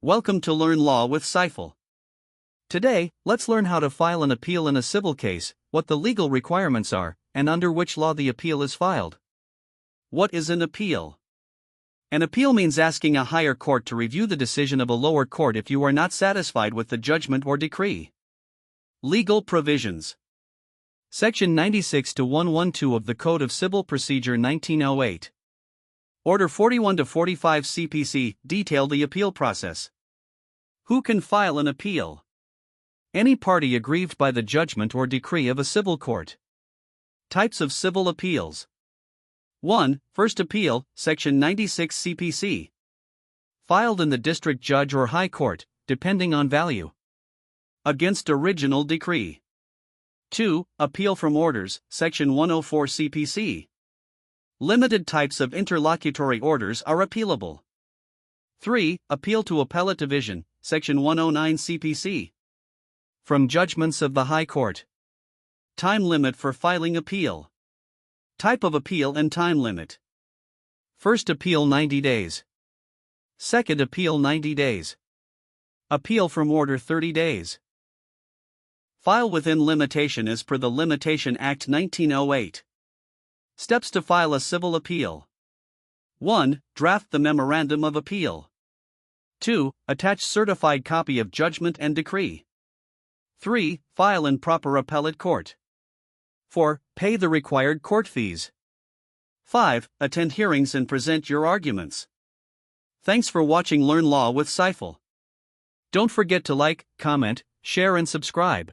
Welcome to Learn Law with Saiful. Today, let's learn how to file an appeal in a civil case, what the legal requirements are, and under which law the appeal is filed. What is an appeal? An appeal means asking a higher court to review the decision of a lower court if you are not satisfied with the judgment or decree. Legal provisions. Section 96 to 112 of the Code of Civil Procedure 1908. Order 41 to 45 CPC detail the appeal process. Who can file an appeal? Any party aggrieved by the judgment or decree of a civil court. Types of civil appeals. 1. First appeal, Section 96 CPC. Filed in the district judge or high court, depending on value. Against original decree. 2. Appeal from orders, Section 104 CPC. Limited types of interlocutory orders are appealable. 3. Appeal to Appellate Division, Section 109 CPC. From judgments of the High Court. Time limit for filing appeal. Type of appeal and time limit. First appeal 90 days. Second appeal 90 days. Appeal from order 30 days. File within limitation as per the Limitation Act 1908. Steps to file a civil appeal. 1. Draft the memorandum of appeal. 2. Attach certified copy of judgment and decree. 3. File in proper appellate court. 4. Pay the required court fees. 5. Attend hearings and present your arguments. Thanks for watching Learn Law with Saiful. Don't forget to like, comment, share and subscribe.